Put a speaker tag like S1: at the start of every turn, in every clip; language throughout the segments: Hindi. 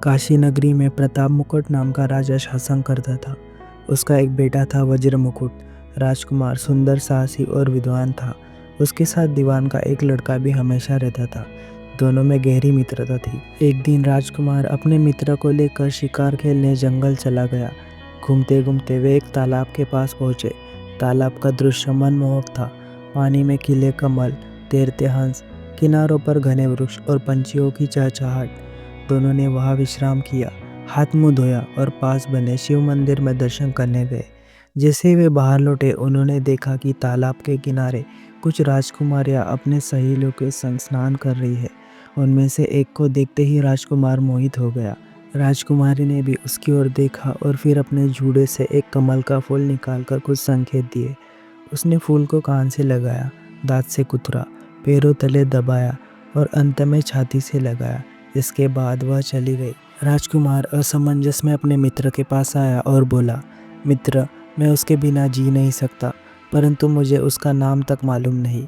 S1: काशी नगरी में प्रताप मुकुट नाम का राजा शासन करता था। उसका एक बेटा था वज्र मुकुट। राजकुमार सुंदर, साहसी और विद्वान था। उसके साथ दीवान का एक लड़का भी हमेशा रहता था। दोनों में गहरी मित्रता थी। एक दिन राजकुमार अपने मित्र को लेकर शिकार खेलने जंगल चला गया। घूमते घूमते वे एक तालाब के पास पहुंचे। तालाब का दृश्य मनमोहक था। पानी में खिले कमल, तैरते हंस, किनारों पर घने वृक्ष और पंछियों की चहचहाट। दोनों ने वहां विश्राम किया, हाथ मुंह धोया और पास बने शिव मंदिर में दर्शन करने गए। जैसे ही वे बाहर लौटे, उन्होंने देखा कि तालाब के किनारे कुछ राजकुमारियां अपने सहेलियों के संग स्नान कर रही है। उनमें से एक को देखते ही राजकुमार मोहित हो गया। राजकुमारी ने भी उसकी ओर देखा और फिर अपने जूड़े से एक कमल का फूल निकालकर कुछ संकेत दिए। उसने फूल को कान से लगाया, दांत से कुतरा, पैरों तले दबाया और अंत में छाती से लगाया। इसके बाद वह चली गई। राजकुमार असमंजस में अपने मित्र के पास आया और बोला, मित्र, मैं उसके बिना जी नहीं सकता, परंतु मुझे उसका नाम तक मालूम नहीं।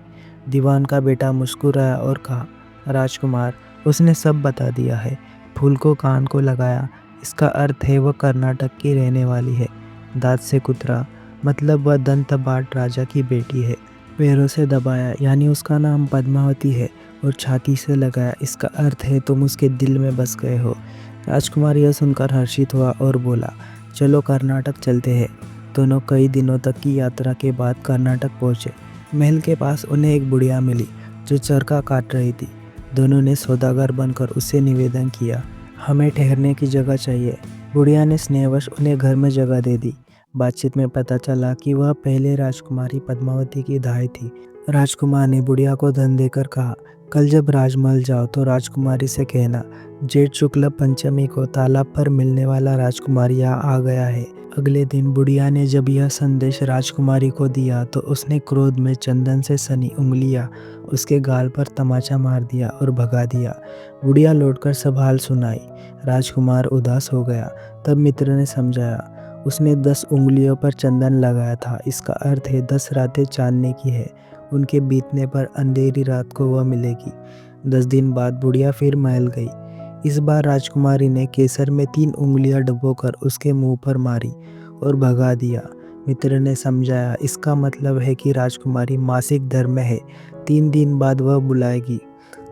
S1: दीवान का बेटा मुस्कुराया और कहा, राजकुमार, उसने सब बता दिया है। फूल को कान को लगाया, इसका अर्थ है वह कर्नाटक की रहने वाली है। दांत से कुतरा, मतलब वह दंतबाट राजा की बेटी है। पैरों से दबाया, यानी उसका नाम पद्मावती है। और छाती से लगाया, इसका अर्थ है तुम उसके दिल में बस गए हो। राजकुमार यह सुनकर हर्षित हुआ और बोला, चलो कर्नाटक चलते हैं। दोनों कई दिनों तक की यात्रा के बाद कर्नाटक पहुँचे। महल के पास उन्हें एक बुढ़िया मिली जो चरखा काट रही थी। दोनों ने सौदागर बनकर उससे निवेदन किया, हमें ठहरने की जगह चाहिए। बुढ़िया ने स्नेहवश उन्हें घर में जगह दे दी। बातचीत में पता चला कि वह पहले राजकुमारी पद्मावती की दाई थी। राजकुमार ने बुढ़िया को धन देकर कहा, कल जब राजमहल जाओ तो राजकुमारी से कहना, जेठ शुक्ल पंचमी को तालाब पर मिलने वाला राजकुमार यहाँ आ गया है। अगले दिन बुढ़िया ने जब यह संदेश राजकुमारी को दिया तो उसने क्रोध में चंदन से सनी उंगलियां उसके गाल पर तमाचा मार दिया और भगा दिया। बुढ़िया लौटकर सब हाल सुनाई। राजकुमार उदास हो गया। तब मित्र ने समझाया, उसने 10 उंगलियों पर चंदन लगाया था। इसका अर्थ है 10 रातें चांदने की है। उनके बीतने पर अंधेरी रात को वह मिलेगी। 10 दिन बाद बुढ़िया फिर महल गई। इस बार राजकुमारी ने केसर में 3 उंगलियां डुबोकर उसके मुंह पर मारी और भगा दिया। मित्र ने समझाया, इसका मतलब है कि राजकुमारी मासिक धर्म में है। 3 दिन बाद वह बुलाएगी।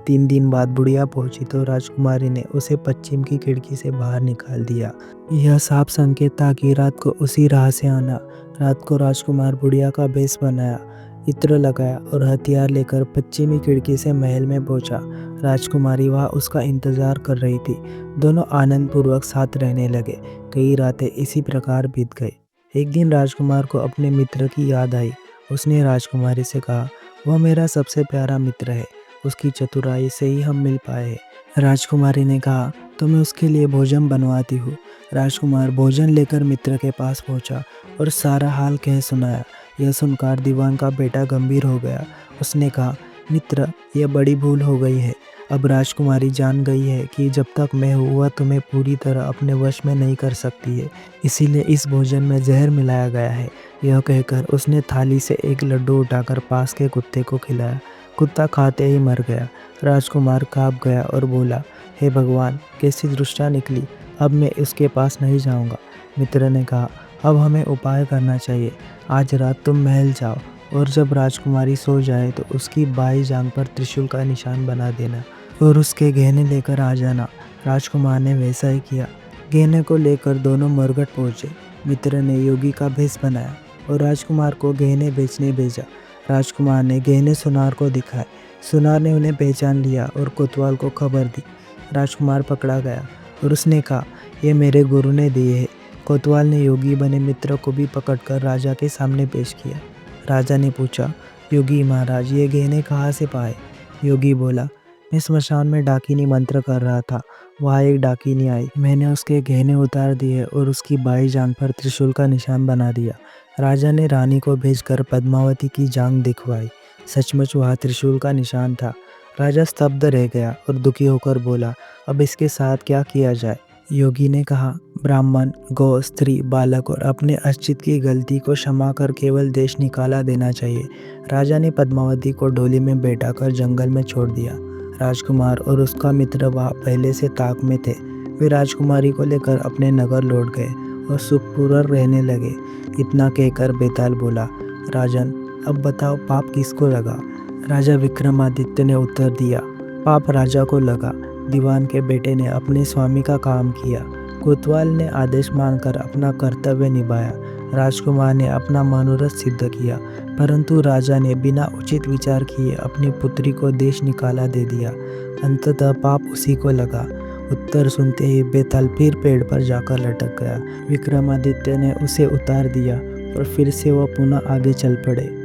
S1: 3 दिन बाद बुढ़िया पहुंची तो राजकुमारी ने उसे पश्चिम की खिड़की से बाहर निकाल दिया। यह साफ संकेत था कि रात को उसी राह से आना। रात को राजकुमार बुढ़िया का भेष बनाया, इत्र लगाया और हथियार लेकर पश्चिमी खिड़की से महल में पहुंचा। राजकुमारी वहां उसका इंतजार कर रही थी। दोनों आनंद पूर्वक साथ रहने लगे। कई रातें इसी प्रकार बीत गई। एक दिन राजकुमार को अपने मित्र की याद आई। उसने राजकुमारी से कहा, वह मेरा सबसे प्यारा मित्र है। उसकी चतुराई से ही हम मिल पाए हैं। राजकुमारी ने कहा, तो मैं उसके लिए भोजन बनवाती हूँ। राजकुमार भोजन लेकर मित्र के पास पहुंचा और सारा हाल कह सुनाया। यह सुनकर दीवान का बेटा गंभीर हो गया। उसने कहा, मित्र, यह बड़ी भूल हो गई है। अब राजकुमारी जान गई है कि जब तक मैं हूँ वह तुम्हें पूरी तरह अपने वश में नहीं कर सकती है। इसीलिए इस भोजन में जहर मिलाया गया है। यह कहकर उसने थाली से एक लड्डू उठाकर पास के कुत्ते को खिलाया। कुत्ता खाते ही मर गया। राजकुमार काँप गया और बोला, हे भगवान, कैसी दृष्टा निकली। अब मैं उसके पास नहीं जाऊँगा। मित्र ने कहा, अब हमें उपाय करना चाहिए। आज रात तुम महल जाओ और जब राजकुमारी सो जाए तो उसकी बाई जांघ पर त्रिशूल का निशान बना देना और उसके गहने लेकर आ जाना। राजकुमार ने वैसा ही किया। गहने को लेकर दोनों मरघट पहुंचे। मित्र ने योगी का भेष बनाया और राजकुमार को गहने बेचने भेजा। राजकुमार ने गहने सुनार को दिखाए। सुनार ने उन्हें पहचान लिया और कोतवाल को खबर दी। राजकुमार पकड़ा गया और उसने कहा, यह मेरे गुरु ने दिए हैं। कोतवाल ने योगी बने मित्र को भी पकड़कर राजा के सामने पेश किया। राजा ने पूछा, योगी महाराज, ये गहने कहाँ से पाए। योगी बोला, मैं स्मशान में डाकिनी मंत्र कर रहा था। वहाँ एक डाकिनी आई। मैंने उसके गहने उतार दिए और उसकी बाई जांघ पर त्रिशूल का निशान बना दिया। राजा ने रानी को भेजकर पद्मावती की जांघ दिखवाई। सचमुच वहाँ त्रिशूल का निशान था। राजा स्तब्ध रह गया और दुखी होकर बोला, अब इसके साथ क्या किया जाए। योगी ने कहा, ब्राह्मण, गौ, स्त्री, बालक और अपने अर्चित की गलती को क्षमा कर केवल देश निकाला देना चाहिए। राजा ने पद्मावती को डोली में बैठाकर जंगल में छोड़ दिया। राजकुमार और उसका मित्र वहाँ पहले से ताक में थे। वे राजकुमारी को लेकर अपने नगर लौट गए और सुखपूर्वक रहने लगे। इतना कहकर बेताल बोला, राजन, अब बताओ पाप किसको लगा? राजा विक्रमादित्य ने उत्तर दिया, पाप राजा को लगा। दीवान के बेटे ने अपने स्वामी का काम किया। कोतवाल ने आदेश मानकर अपना कर्तव्य निभाया। राजकुमार ने अपना मनोरथ सिद्ध किया, परंतु राजा ने बिना उचित विचार किए अपनी पुत्री को देश निकाला दे दिया। अंततः पाप उसी को लगा। उत्तर सुनते ही बेताल फिर पेड़ पर जाकर लटक गया। विक्रमादित्य ने उसे उतार दिया और फिर से वह पुनः आगे चल पड़े।